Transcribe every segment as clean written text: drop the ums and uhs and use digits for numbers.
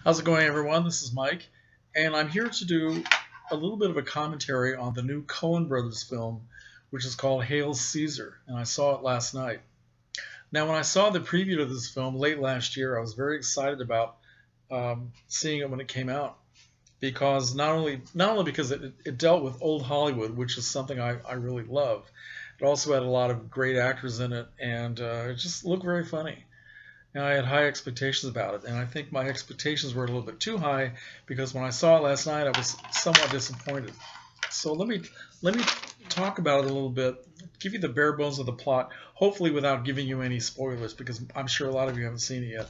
How's it going, everyone? This is Mike, and I'm here to do a little bit of a commentary on the new Coen Brothers film, which is called Hail Caesar, and I saw it last night. Now, when I saw the preview to this film late last year, I was very excited about seeing it when it came out because not only because it dealt with old Hollywood, which is something I really love. It also had a lot of great actors in it, and it just looked very funny. And I had high expectations about it, and I think my expectations were a little bit too high because when I saw it last night, I was somewhat disappointed. So let me talk about it a little bit, give you the bare bones of the plot, hopefully without giving you any spoilers because I'm sure a lot of you haven't seen it yet.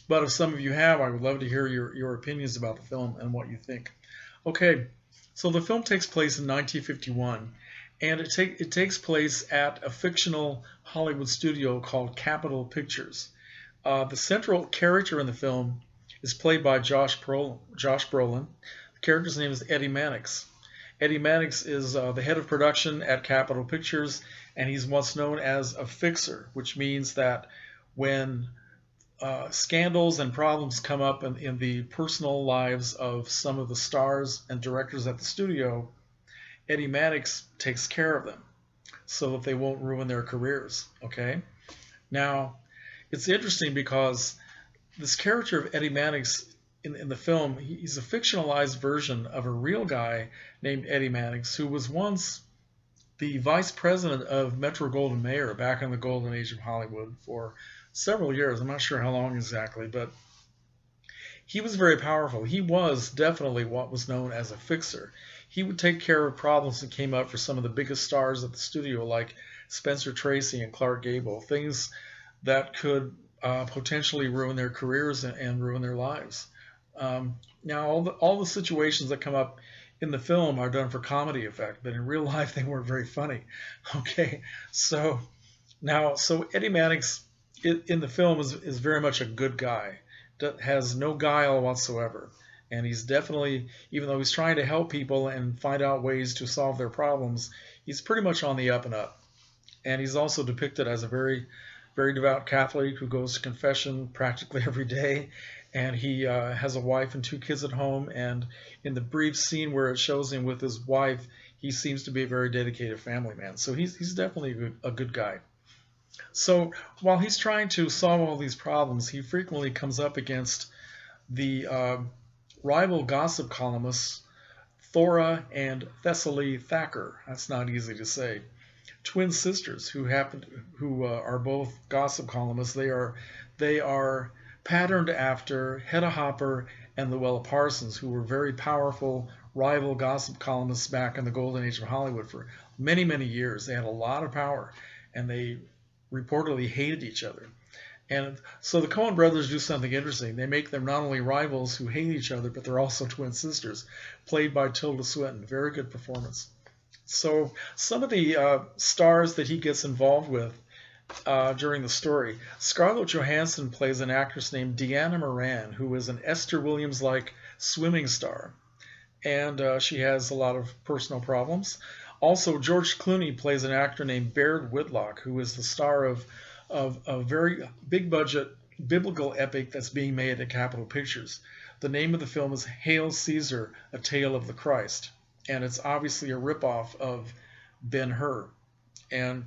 But if some of you have, I would love to hear your opinions about the film and what you think. Okay, so the film takes place in 1951, and it takes place at a fictional Hollywood studio called Capitol Pictures. The central character in the film is played by Josh Brolin. The character's name is Eddie Mannix. Eddie Mannix is the head of production at Capitol Pictures, and he's what's known as a fixer, which means that when scandals and problems come up in the personal lives of some of the stars and directors at the studio, Eddie Mannix takes care of them so that they won't ruin their careers. Okay? Now, it's interesting because this character of Eddie Mannix in the film, he's a fictionalized version of a real guy named Eddie Mannix, who was once the vice president of Metro Goldwyn Mayer back in the golden age of Hollywood for several years. I'm not sure how long exactly, but he was very powerful. He was definitely what was known as a fixer. He would take care of problems that came up for some of the biggest stars at the studio, like Spencer Tracy and Clark Gable, things that could potentially ruin their careers and ruin their lives. Now, all the situations that come up in the film are done for comedy effect, but in real life they weren't very funny. Okay, so so Eddie Mannix in the film is very much a good guy, has no guile whatsoever, and he's definitely, even though he's trying to help people and find out ways to solve their problems, he's pretty much on the up and up. And he's also depicted as a very devout Catholic who goes to confession practically every day, and he has a wife and two kids at home. And in the brief scene where it shows him with his wife, he seems to be a very dedicated family man. So he's definitely a good guy. So while he's trying to solve all these problems, he frequently comes up against the rival gossip columnists Thora and Thessaly Thacker. That's not easy to say. Twin sisters who are both gossip columnists. They are patterned after Hedda Hopper and Luella Parsons, who were very powerful rival gossip columnists back in the golden age of Hollywood for many years. They had a lot of power, and they reportedly hated each other. And so the Coen brothers do something interesting. They make them not only rivals who hate each other, but they're also twin sisters, played by Tilda Swinton. Very good performance. So some of the stars that he gets involved with during the story, Scarlett Johansson plays an actress named Deanna Moran, who is an Esther Williams-like swimming star, and she has a lot of personal problems. Also, George Clooney plays an actor named Baird Whitlock, who is the star of a very big budget biblical epic that's being made at Capitol Pictures. The name of the film is Hail Caesar, A Tale of the Christ, and it's obviously a ripoff of Ben-Hur. And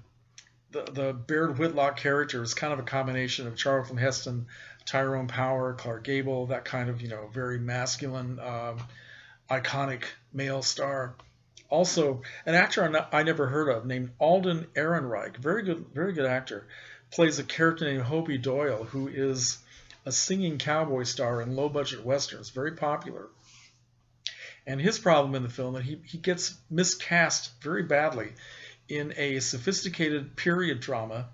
the Baird Whitlock character is kind of a combination of Charlton Heston, Tyrone Power, Clark Gable, that kind of very masculine, iconic male star. Also, an actor I never heard of named Alden Ehrenreich, very good actor, plays a character named Hopi Doyle, who is a singing cowboy star in low-budget westerns, very popular. And his problem in the film is he gets miscast very badly in a sophisticated period drama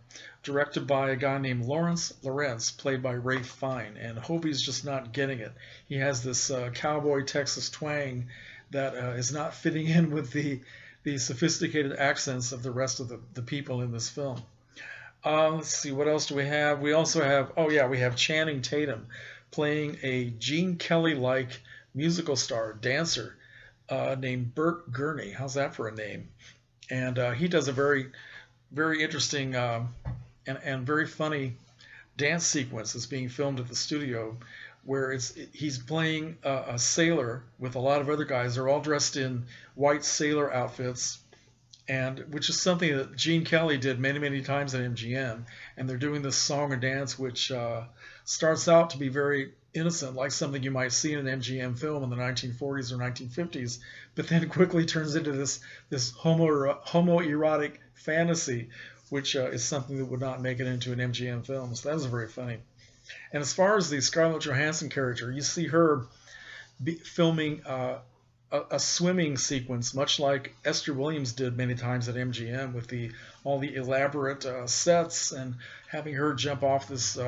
directed by a guy named Lawrence Lawrence, played by Ralph Fiennes. And Hopi's just not getting it. He has this cowboy Texas twang that is not fitting in with the sophisticated accents of the rest of the people in this film. Let's see, what else do we have? We also have, oh yeah, we have Channing Tatum playing a Gene Kelly-like musical star, dancer, named Bert Gurney. How's that for a name? And he does a very interesting and very funny dance sequence that's being filmed at the studio where he's playing a sailor with a lot of other guys. They're all dressed in white sailor outfits, and which is something that Gene Kelly did many, many times at MGM. And they're doing this song and dance, which starts out to be very innocent, like something you might see in an MGM film in the 1940s or 1950s, but then quickly turns into this homoerotic fantasy, which is something that would not make it into an MGM film. So that was very funny. And as far as the Scarlett Johansson character, you see her filming a swimming sequence, much like Esther Williams did many times at MGM, with all the elaborate sets, and having her jump off this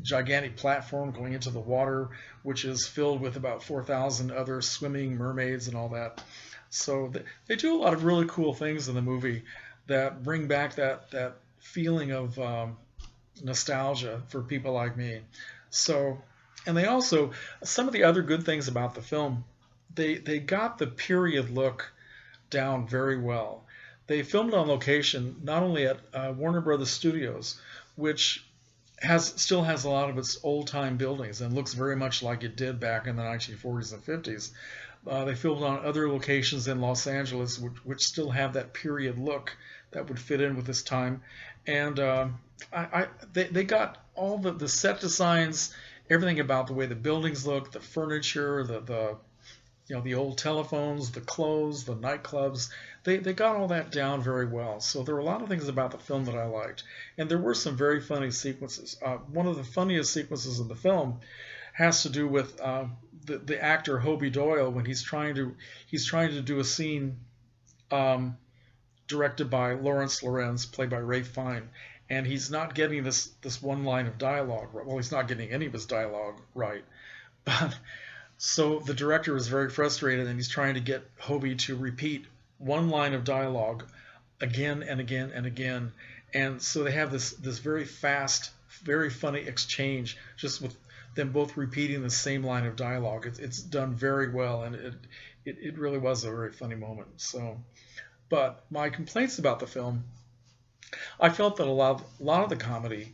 gigantic platform going into the water, which is filled with about 4,000 other swimming mermaids and all that. So they do a lot of really cool things in the movie that bring back that feeling of nostalgia for people like me. So, and they also, some of the other good things about the film, they got the period look down very well. They filmed on location, not only at Warner Brothers Studios, which still has a lot of its old-time buildings and looks very much like it did back in the 1940s and 50s. They filmed on other locations in Los Angeles, which still have that period look that would fit in with this time. And they got all the set designs, everything about the way the buildings look, the furniture, the old telephones, the clothes, the nightclubs. They got all that down very well. So there were a lot of things about the film that I liked. And there were some very funny sequences. One of the funniest sequences in the film has to do with the actor Hobie Doyle, when he's trying to do a scene directed by Lawrence Lorenz, played by Ralph Fiennes, and he's not getting this one line of dialogue right. Well, he's not getting any of his dialogue right, but so the director is very frustrated, and he's trying to get Hobie to repeat one line of dialogue again and again and again, and so they have this very fast, very funny exchange, just with them both repeating the same line of dialogue. It's done very well, and it really was a very funny moment. So, but my complaints about the film, I felt that a lot of the comedy,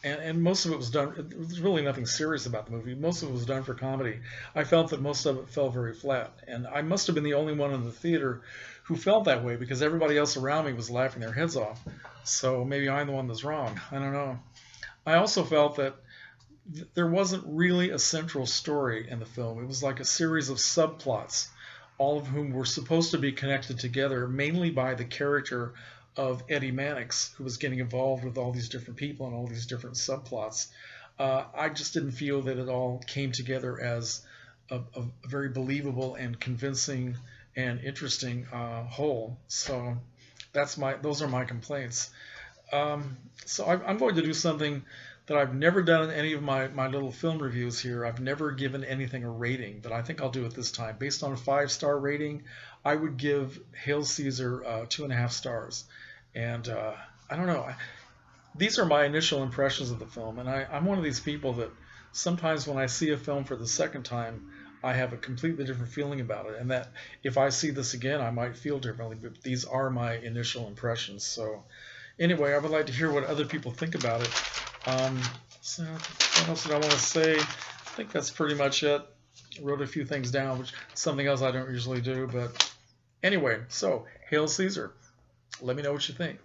and most of it was done, there was really nothing serious about the movie. Most of it was done for comedy. I felt that most of it fell very flat, and I must have been the only one in the theater who felt that way, because everybody else around me was laughing their heads off. So maybe I'm the one that's wrong. I don't know. I also felt that there wasn't really a central story in the film. It was like a series of subplots, all of whom were supposed to be connected together, mainly by the character of Eddie Mannix, who was getting involved with all these different people and all these different subplots. I just didn't feel that it all came together as a very believable and convincing and interesting whole. So those are my complaints. So I'm going to do something that I've never done in any of my little film reviews here. I've never given anything a rating, but I think I'll do it this time. Based on a 5-star rating, I would give Hail Caesar 2.5 stars. And I don't know. These are my initial impressions of the film, and I'm one of these people that sometimes when I see a film for the second time, I have a completely different feeling about it, and that if I see this again, I might feel differently, but these are my initial impressions. So anyway, I would like to hear what other people think about it. So what else did I want to say? I think that's pretty much it. I wrote a few things down, which is something else I don't usually do, but anyway, so Hail Caesar. Let me know what you think.